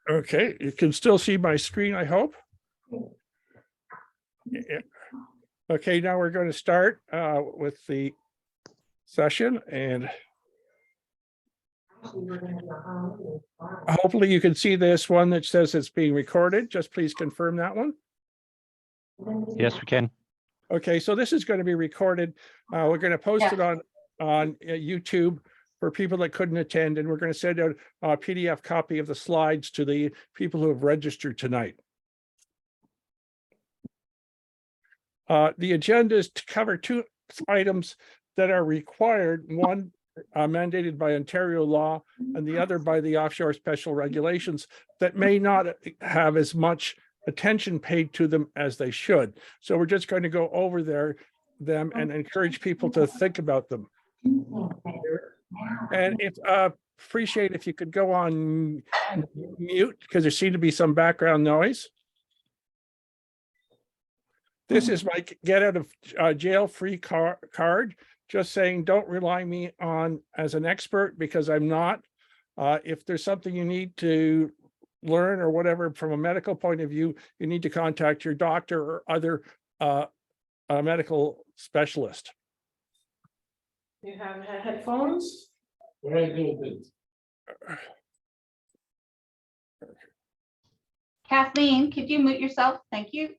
Okay, you can still see my screen, I hope. Yeah. Okay, now we're going to start with the session, and hopefully you can see this one that says it's being recorded. Just please confirm that one. Yes, we can. Okay, so this is going to be recorded. We're going to post it on YouTube for people that couldn't attend, and we're going to send out a PDF copy of the slides to the people who have registered tonight. The agenda is to cover two items that are required, one mandated by Ontario law and the other by the offshore special regulations that may not have as much attention paid to them as they should. So we're just going to go over them and encourage people to think about them. And if appreciate if you could go on mute, because there seemed to be some background noise. This is my get out of jail free card, just saying don't rely me on as an expert, because I'm not. If there's something you need to learn or whatever from a medical point of view, you need to contact your doctor or other medical specialist. You have headphones? What do I do with this? Kathleen, could you mute yourself? Thank you.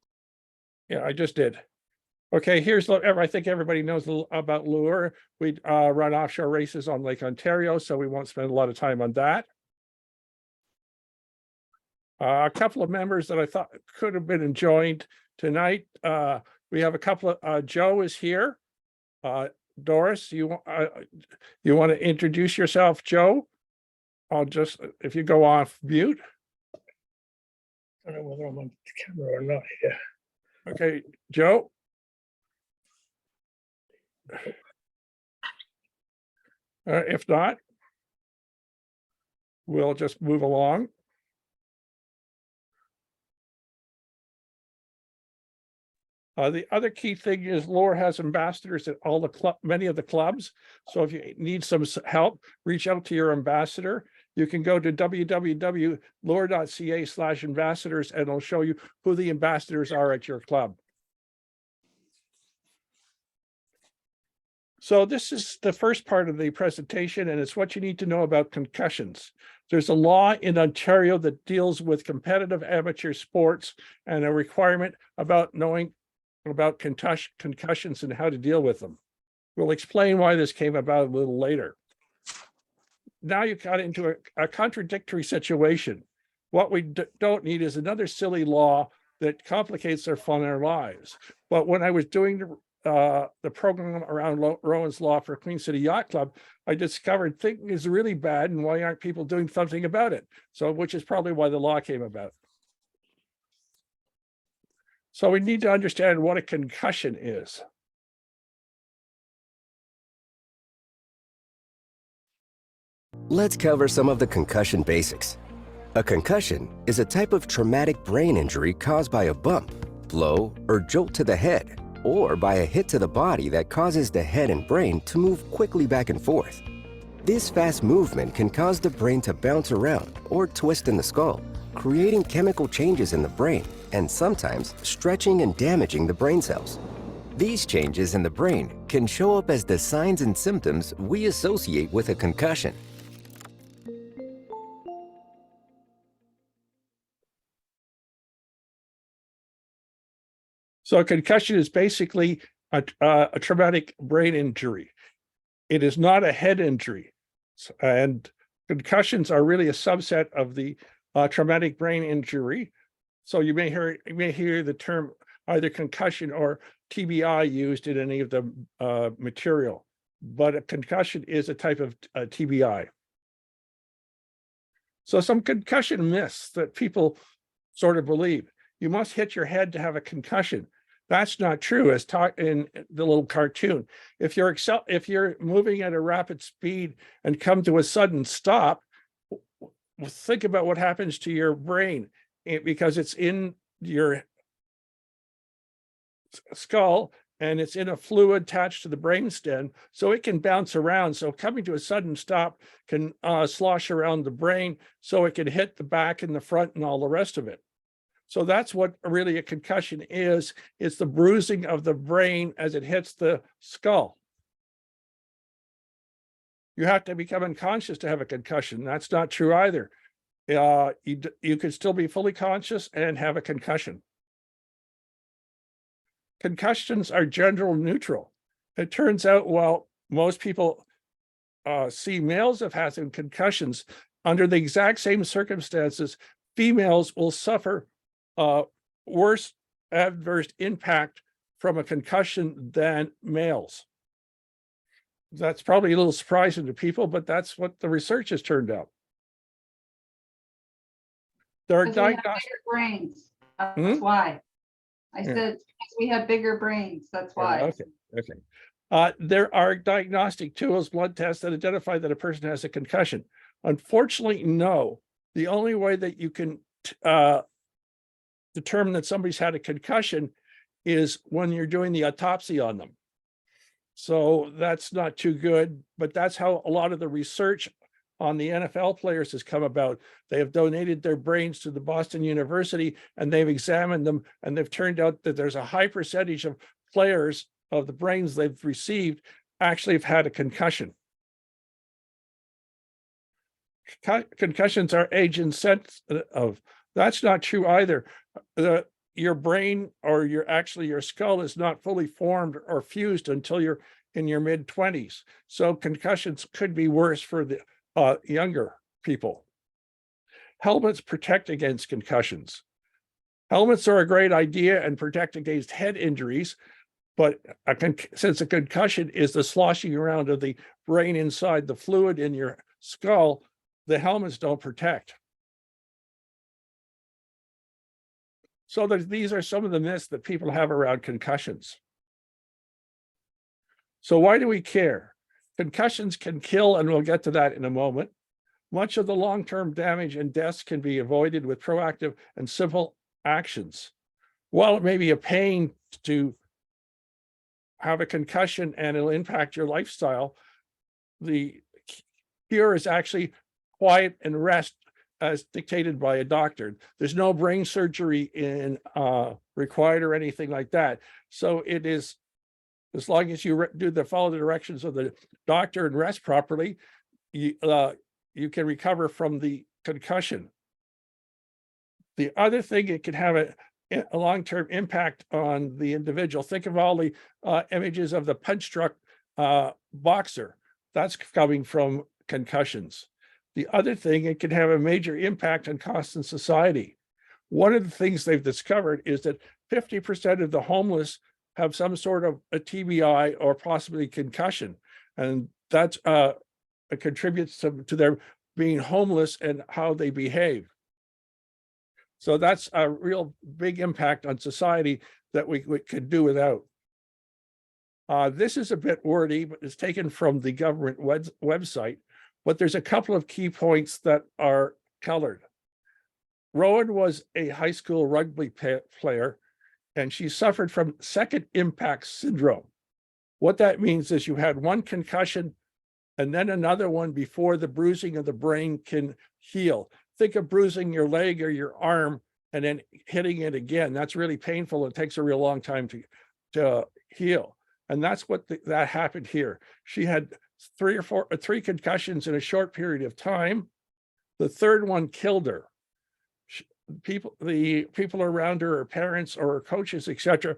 Yeah, I just did. Okay, here's, I think everybody knows about LOOR. We run offshore races on Lake Ontario, so we won't spend a lot of time on that. A couple of members that I thought could have been joined tonight. We have a couple of, Joe is here. Doris, you want to introduce yourself, Joe? I'll just, if you go off mute. I don't know whether I'm on camera or not. Yeah. Okay, Joe. If not, we'll just move along. The other key thing is LOOR has ambassadors at all the many of the clubs. So if you need some help, reach out to your ambassador. You can go to www.loor.ca/ambassadors and it'll show you who the ambassadors are at your club. So this is the first part of the presentation, and it's what you need to know about concussions. There's a law in Ontario that deals with competitive amateur sports and a requirement about knowing about concussions and how to deal with them. We'll explain why this came about a little later. Now you got into a contradictory situation. What we don't need is another silly law that complicates our fun in our lives. But when I was doing the program around Rowan's Law for Queen City Yacht Club, I discovered thinking is really bad, and why aren't people doing something about it? So, which is probably why the law came about. So we need to understand what a concussion is. Let's cover some of the concussion basics. A concussion is a type of traumatic brain injury caused by a bump, blow, or jolt to the head, or by a hit to the body that causes the head and brain to move quickly back and forth. This fast movement can cause the brain to bounce around or twist in the skull, creating chemical changes in the brain and sometimes stretching and damaging the brain cells. These changes in the brain can show up as the signs and symptoms we associate with a concussion. So a concussion is basically a traumatic brain injury. It is not a head injury. And concussions are really a subset of the traumatic brain injury. So you may hear the term either concussion or TBI used in any of the material, but a concussion is a type of TBI. So some concussion myths that people sort of believe. You must hit your head to have a concussion. That's not true, as taught in the little cartoon. If you're moving at a rapid speed and come to a sudden stop, think about what happens to your brain, because it's in your skull and it's in a fluid attached to the brainstem, so it can bounce around. So coming to a sudden stop can slosh around the brain, so it can hit the back and the front and all the rest of it. So that's what really a concussion is. It's the bruising of the brain as it hits the skull. You have to become unconscious to have a concussion. That's not true either. You could still be fully conscious and have a concussion. Concussions are gender neutral. It turns out, while most people see males have had some concussions, under the exact same circumstances, females will suffer worse adverse impact from a concussion than males. That's probably a little surprising to people, but that's what the research has turned out. There are 'Cause we have diagnostic. bigger brains. That's Hmm? why. I Yeah. said, because we have bigger brains. That's why. Okay. There are diagnostic tools, blood tests that identify that a person has a concussion. Unfortunately, no. The only way that you can determine that somebody's had a concussion is when you're doing the autopsy on them. So that's not too good, but that's how a lot of the research on the NFL players has come about. They have donated their brains to the Boston University, and they've examined them, and they've turned out that there's a high percentage of players of the brains they've received actually have had a concussion. Concussions are age insensitive. That's not true either. Your brain or your skull is not fully formed or fused until you're in your mid-20s. So concussions could be worse for the younger people. Helmets protect against concussions. Helmets are a great idea and protect against head injuries, but since a concussion is the sloshing around of the brain inside the fluid in your skull, the helmets don't protect. So these are some of the myths that people have around concussions. So why do we care? Concussions can kill, and we'll get to that in a moment. Much of the long-term damage and deaths can be avoided with proactive and simple actions. While it may be a pain to have a concussion and it'll impact your lifestyle, the cure is actually quiet and rest as dictated by a doctor. There's no brain surgery required or anything like that. So it is, as long as you follow the directions of the doctor and rest properly, you can recover from the concussion. The other thing, it can have a long-term impact on the individual. Think of all the images of the punch-struck boxer. That's coming from concussions. The other thing, it can have a major impact on costs in society. One of the things they've discovered is that 50% of the homeless have some sort of a TBI or possibly concussion. And that's it contributes to their being homeless and how they behave. So that's a real big impact on society that we could do without. This is a bit wordy, but it's taken from the government website. But there's a couple of key points that are colored. Rowan was a high school rugby player, and she suffered from second impact syndrome. What that means is you had one concussion and then another one before the bruising of the brain can heal. Think of bruising your leg or your arm and then hitting it again. That's really painful. It takes a real long time to heal. And that's what that happened here. She had three concussions in a short period of time. The third one killed her. The people around her, her parents or her coaches, etc.,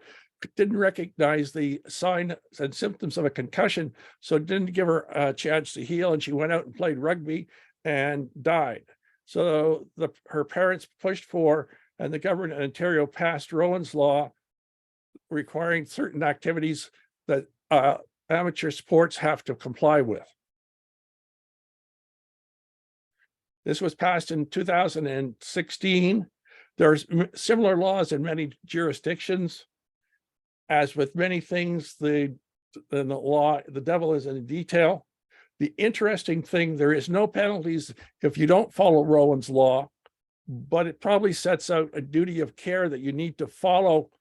didn't recognize the signs and symptoms of a concussion, so it didn't give her a chance to heal, and she went out and played rugby and died. So her parents pushed for, and the government in Ontario passed Rowan's law requiring certain activities that amateur sports have to comply with. This was passed in 2016. There's similar laws in many jurisdictions. As with many things, the devil is in the detail. The interesting thing, there is no penalties if you don't follow Rowan's law, but it probably sets out a duty of care that you need to follow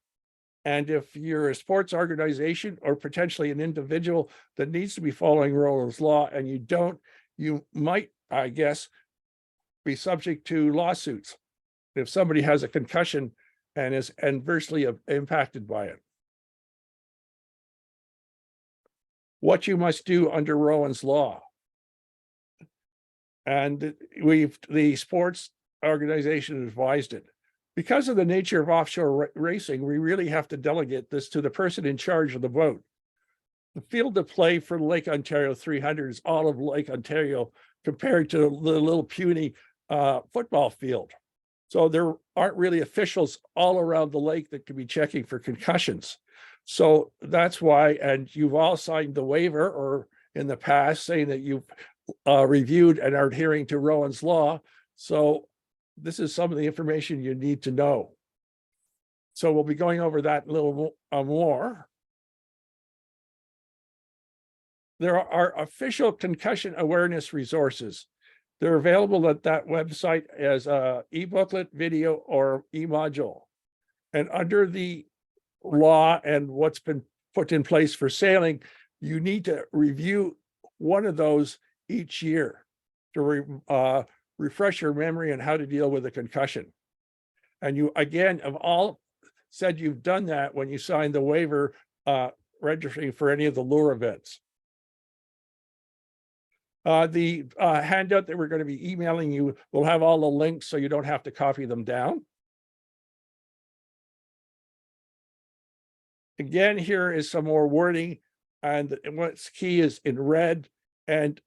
And if you're a sports organization or potentially an individual that needs to be following Rowan's law and you don't, you might, I guess, be subject to lawsuits if somebody has a concussion and is adversely impacted by it. What you must do under Rowan's law. And the sports organization advised it. Because of the nature of offshore racing, we really have to delegate this to the person in charge of the boat. The field of play for Lake Ontario 300 is all of Lake Ontario compared to the little puny football field. So there aren't really officials all around the lake that can be checking for concussions. So that's why, and you've all signed the waiver or in the past saying that you've reviewed and are adhering to Rowan's law. So this is some of the information you need to know. So we'll be going over that a little more. There are official concussion awareness resources. They're available at that website as a e-booklet, video, or e-module. And under the law and what's been put in place for sailing, you need to review one of those each year to refresh your memory on how to deal with a concussion. And you, again, have all said you've done that when you signed the waiver registering for any of the LOOR events. The handout that we're going to be emailing you will have all the links so you don't have to copy them down. Again, here is some more wording, and what's key is in red, and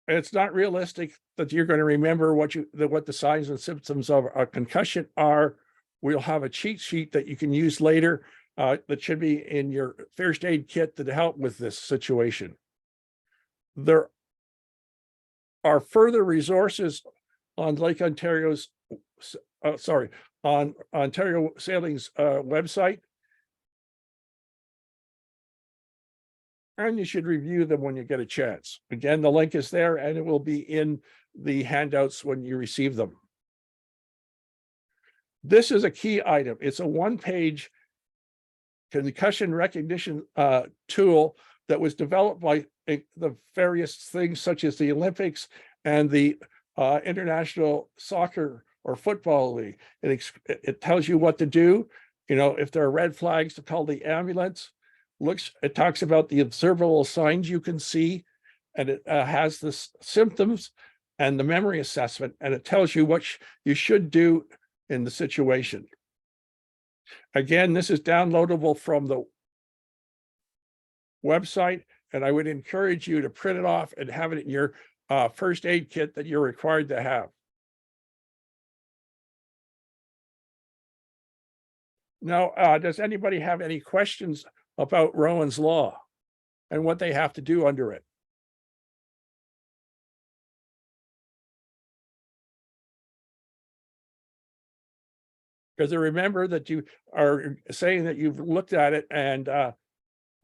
it's not realistic that you're going to remember what the signs and symptoms of a concussion are. We'll have a cheat sheet that you can use later that should be in your first aid kit to help with this situation. There are further resources on Lake Ontario's, on Ontario Sailing's website. And you should review them when you get a chance. Again, the link is there and it will be in the handouts when you receive them. This is a key item. It's a one-page concussion recognition tool that was developed by the various things such as the Olympics and the International Soccer or Football League. It tells you what to do. You know, if there are red flags, to call the ambulance. It talks about the observable signs you can see, and it has the symptoms and the memory assessment, and it tells you what you should do in the situation. Again, this is downloadable from the website, and I would encourage you to print it off and have it in your first aid kit that you're required to have. Now, does anybody have any questions about Rowan's law and what they have to do under it? Because I remember that you are saying that you've looked at it and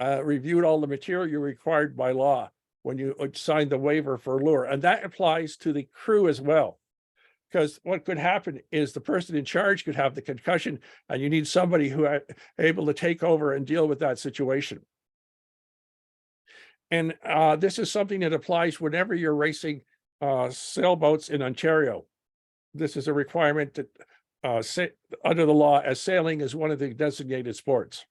reviewed all the material you're required by law when you signed the waiver for LOOR, and that applies to the crew as well. Because what could happen is the person in charge could have the concussion and you need somebody who is able to take over and deal with that situation. And this is something that applies whenever you're racing sailboats in Ontario. This is a requirement that under the law, as sailing is one of the designated sports.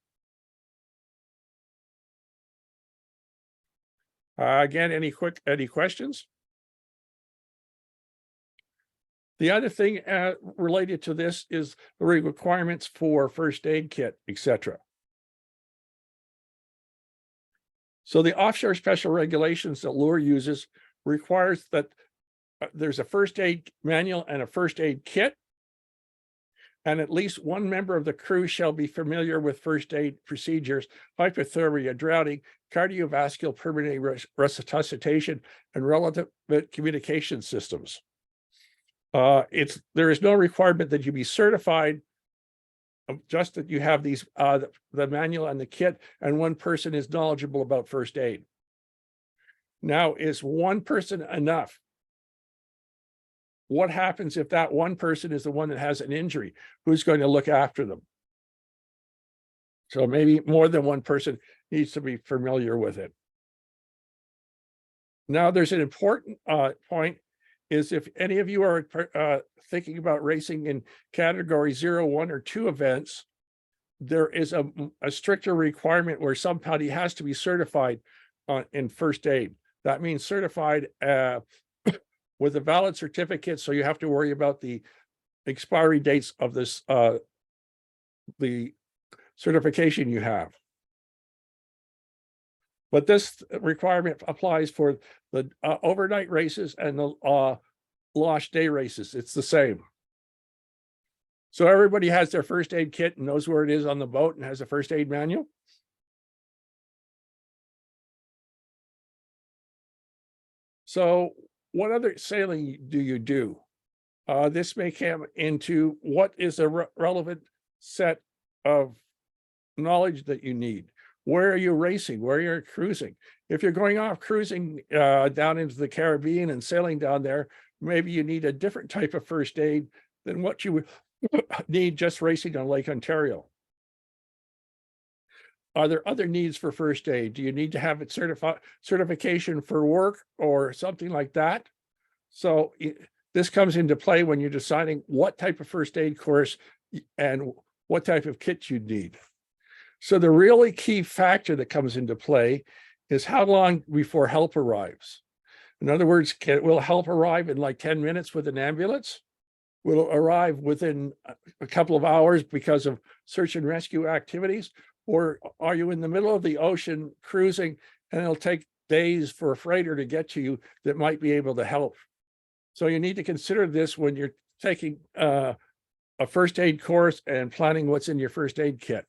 Again, any questions? The other thing related to this is the requirements for first aid kit, etc. So the offshore special regulations that LOOR uses requires that there's a first aid manual and a first aid kit, and at least one member of the crew shall be familiar with first aid procedures, hypothermia, drowning, cardiovascular pulmonary resuscitation, and relative communication systems. There is no requirement that you be certified, just that you have these the manual and the kit, and one person is knowledgeable about first aid. Now, is one person enough? What happens if that one person is the one that has an injury? Who's going to look after them? So maybe more than one person needs to be familiar with it. Now, there's an important point is if any of you are thinking about racing in category 0, 1, or 2 events, there is a stricter requirement where somebody has to be certified in first aid. That means certified with a valid certificate. So you have to worry about the expiry dates of this, the certification you have. But this requirement applies for the overnight races and the launch day races. It's the same. So everybody has their first aid kit and knows where it is on the boat and has a first aid manual. So what other sailing do you do? This may come into what is a relevant set of knowledge that you need. Where are you racing? Where are you cruising? If you're going off cruising down into the Caribbean and sailing down there, maybe you need a different type of first aid than what you would need just racing on Lake Ontario. Are there other needs for first aid? Do you need to have it certification for work or something like that? So this comes into play when you're deciding what type of first aid course and what type of kit you need. So the really key factor that comes into play is how long before help arrives. In other words, will help arrive in like 10 minutes with an ambulance? Will it arrive within a couple of hours because of search and rescue activities? Or are you in the middle of the ocean cruising and it'll take days for a freighter to get to you that might be able to help? So you need to consider this when you're taking a first aid course and planning what's in your first aid kit.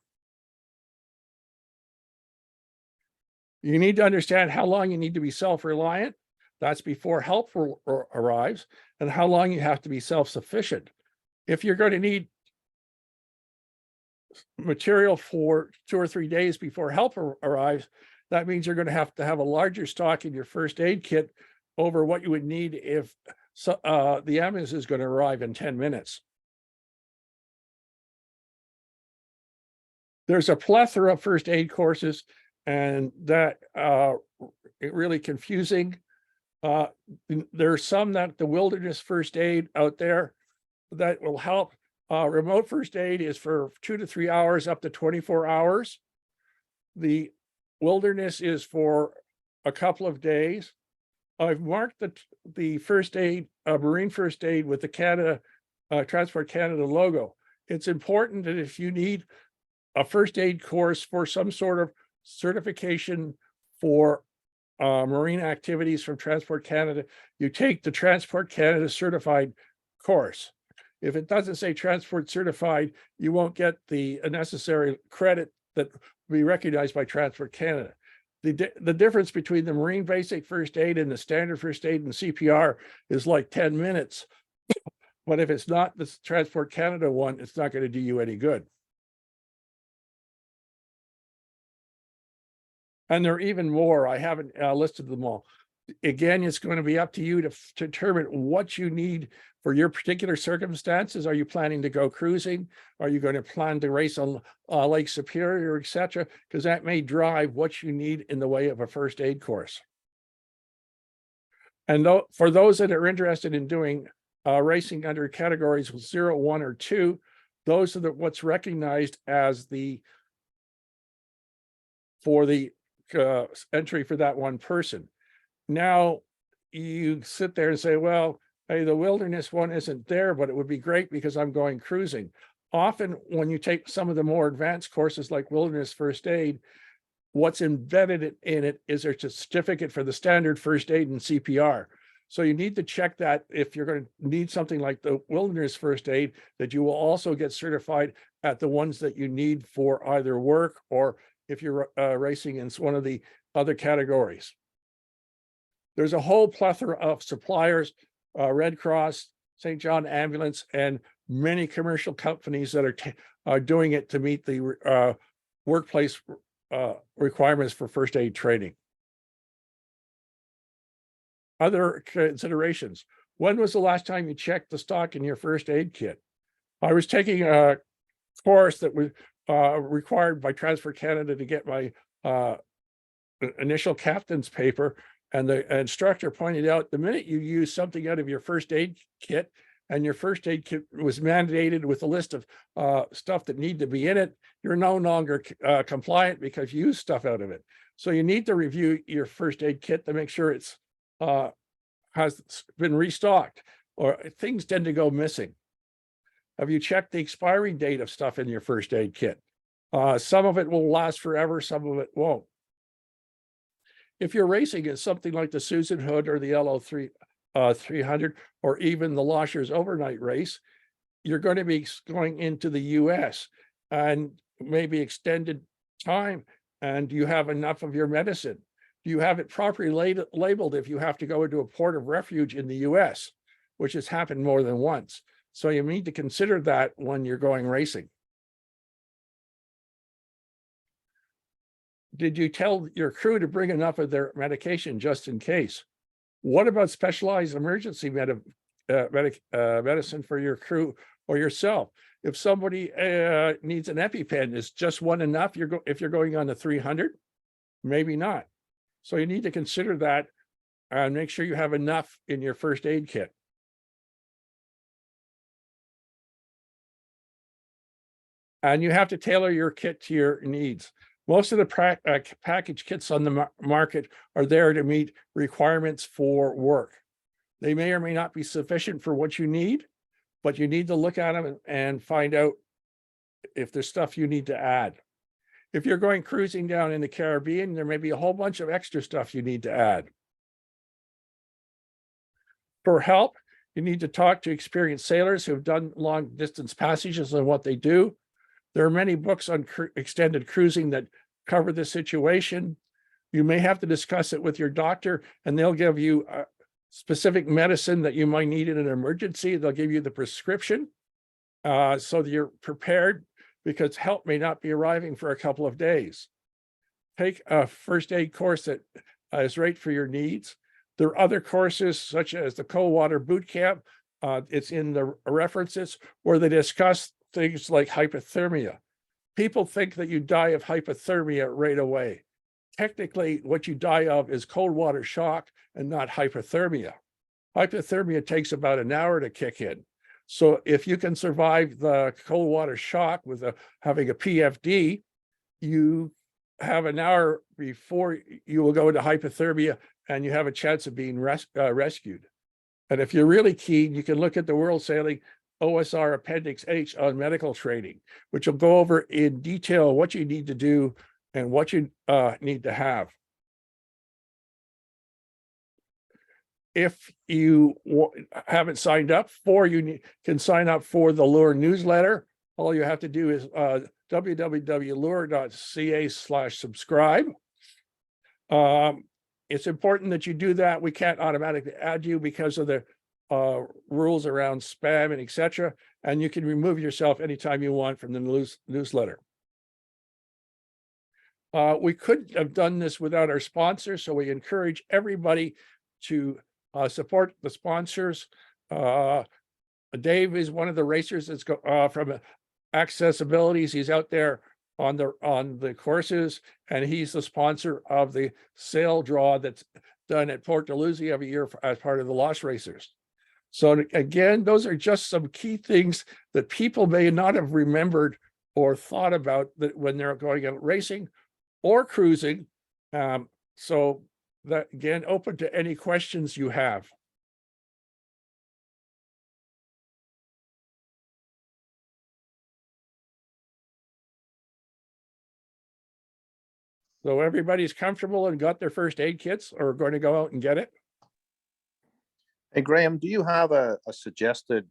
You need to understand how long you need to be self-reliant. That's before help arrives, and how long you have to be self-sufficient. If you're going to need material for 2 or 3 days before help arrives, that means you're going to have a larger stock in your first aid kit over what you would need if the ambulance is going to arrive in 10 minutes. There's a plethora of first aid courses, and that it really confusing. There's some that the wilderness first aid out there that will help. Remote first aid is for 2 to 3 hours up to 24 hours. The wilderness is for a couple of days. I've marked the first aid, marine first aid with the Canada, Transport Canada logo. It's important that if you need a first aid course for some sort of certification for marine activities from Transport Canada, you take the Transport Canada certified course. If it doesn't say Transport certified, you won't get the necessary credit that will be recognized by Transport Canada. The difference between the marine basic first aid and the standard first aid and CPR is like 10 minutes. But if it's not the Transport Canada one, it's not going to do you any good. And there are even more. I haven't listed them all. Again, it's going to be up to you to determine what you need for your particular circumstances. Are you planning to go cruising? Are you going to plan to race on Lake Superior, etc.? Because that may drive what you need in the way of a first aid course. And for those that are interested in doing racing under categories 0, 1, or 2, those are what's recognized as for the entry for that one person. Now you sit there and say, well, hey, the wilderness one isn't there, but it would be great because I'm going cruising. Often when you take some of the more advanced courses like wilderness first aid, what's embedded in it is there's a certificate for the standard first aid and CPR. So you need to check that if you're going to need something like the wilderness first aid, that you will also get certified at the ones that you need for either work or if you're racing in one of the other categories. There's a whole plethora of suppliers, Red Cross, St. John Ambulance, and many commercial companies that are doing it to meet the workplace requirements for first aid training. Other considerations. When was the last time you checked the stock in your first aid kit? I was taking a course that required by Transfer Canada to get my initial captain's paper. And the instructor pointed out the minute you use something out of your first aid kit, and your first aid kit was mandated with a list of stuff that need to be in it, you're no longer compliant because you use stuff out of it. So you need to review your first aid kit to make sure it's has been restocked, or things tend to go missing. Have you checked the expiry date of stuff in your first aid kit? Some of it will last forever, some of it won't. If you're racing in something like the Susan Hood or the LO 300, or even the Loshers overnight race, you're going to be going into the US and maybe extended time, and do you have enough of your medicine? Do you have it properly labeled if you have to go into a port of refuge in the US, which has happened more than once? So you need to consider that when you're going racing. Did you tell your crew to bring enough of their medication just in case? What about specialized emergency medicine for your crew or yourself? If somebody needs an EpiPen, is just one enough? If you're going on the 300, maybe not. So you need to consider that and make sure you have enough in your first aid kit. And you have to tailor your kit to your needs. Most of the package kits on the market are there to meet requirements for work. They may or may not be sufficient for what you need, but you need to look at them and find out if there's stuff you need to add. If you're going cruising down in the Caribbean, there may be a whole bunch of extra stuff you need to add. For help, you need to talk to experienced sailors who have done long distance passages and what they do. There are many books on extended cruising that cover the situation. You may have to discuss it with your doctor, and they'll give you a specific medicine that you might need in an emergency. They'll give you the prescription so that you're prepared, because help may not be arriving for a couple of days. Take a first aid course that is right for your needs. There are other courses such as the Cold Water Boot Camp. It's in the references where they discuss things like hypothermia. People think that you die of hypothermia right away. Technically, what you die of is cold water shock and not hypothermia. Hypothermia takes about an hour to kick in. So if you can survive the cold water shock with having a PFD, you have an hour before you will go into hypothermia, and you have a chance of being rescued. And if you're really keen, you can look at the World Sailing OSR Appendix H on medical training, which will go over in detail what you need to do and what you need to have. If you haven't signed up for, can sign up for the LOOR newsletter. All you have to do is www.loor.ca/subscribe. It's important that you do that. We can't automatically add you because of the rules around spam and etc. And you can remove yourself anytime you want from the newsletter. We could have done this without our sponsors, so we encourage everybody to support the sponsors. Dave is one of the racers that's from Accessibilities. He's out there on the courses, and he's the sponsor of the sail draw that's done at Port Dalhousie every year as part of the Lost Racers. So again, those are just some key things that people may not have remembered or thought about that when they're going out racing or cruising. So that, again, open to any questions you have. So everybody's comfortable and got their first aid kits or going to go out and get it? Hey, Graham, do you have a suggested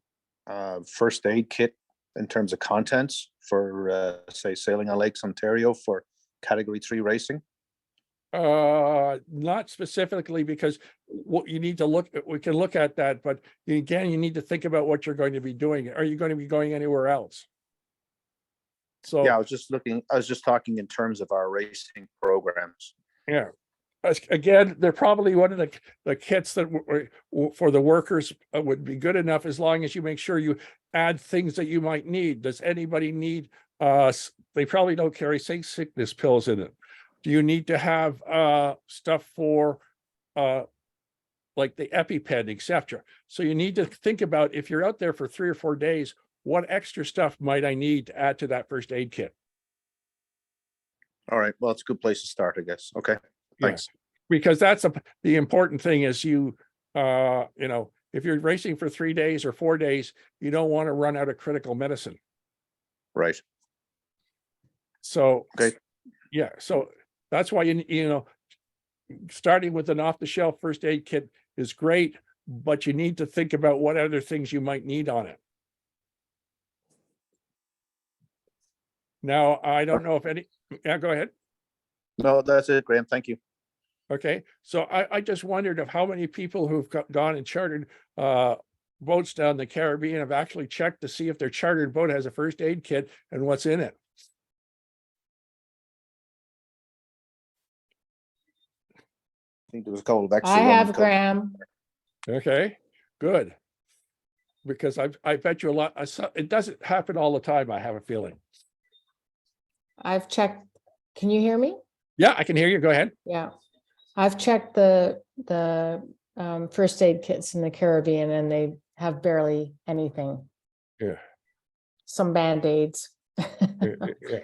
first aid kit in terms of contents for, say, sailing on Lakes Ontario for Category 3 racing? Not specifically, because what you need to look at, we can look at that, but again, you need to think about what you're going to be doing. Are you going to be going anywhere else? So Yeah, I was just talking in terms of our racing programs. yeah. Again, they're probably one of the kits that for the workers would be good enough, as long as you make sure you add things that you might need. Does anybody need They probably don't carry sickness pills in it. Do you need to have stuff for like the EpiPen, etc.? So you need to think about, if you're out there for 3 or 4 days, what extra stuff might I need to add to that first aid kit? All right, well, it's a good place to start, I guess. Okay, Yeah. thanks. Because that's the important thing is you know, if you're racing for 3 days or 4 days, you don't want to run out of critical medicine. Right, So, Okay. yeah, so that's why you know, starting with an off-the-shelf first aid kit is great, but you need to think about what other things you might need on it. Now, I don't know if yeah, go ahead. no, that's it, Graham, thank you. Okay, so I just wondered of how many people who've gone and chartered boats down the Caribbean have actually checked to see if their chartered boat has a first aid kit and what's in it. I think there was a couple of extra. I Roman have, coats. Graham. Okay, good. Because I bet you a lot, it doesn't happen all the time, I have a feeling. I've checked. Can you hear me? Yeah, I can hear you. Go ahead. Yeah. I've checked the first aid kits in the Caribbean and they have barely anything. Yeah. Some Band-Aids, Yeah.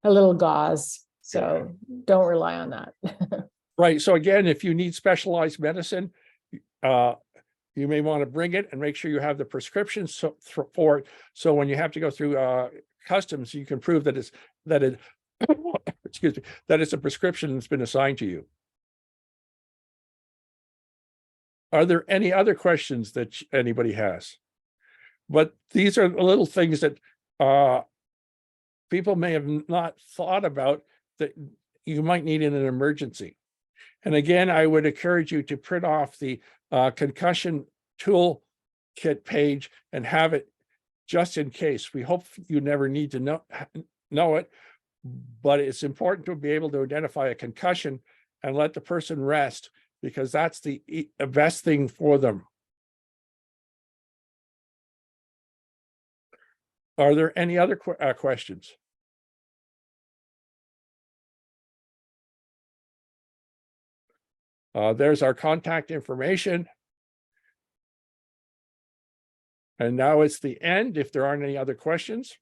a little gauze. So don't rely on that. Right. So again, if you need specialized medicine, you may want to bring it and make sure you have the prescription for it. So when you have to go through customs, you can prove that it excuse me, that it's a prescription that's been assigned to you. Are there any other questions that anybody has? But these are the little things that people may have not thought about that you might need in an emergency. And again, I would encourage you to print off the concussion tool kit page and have it just in case. We hope you never need to know it, but it's important to be able to identify a concussion and let the person rest, because that's the best thing for them. Are there any other questions? There's our contact information. And now it's the end, if there aren't any other questions.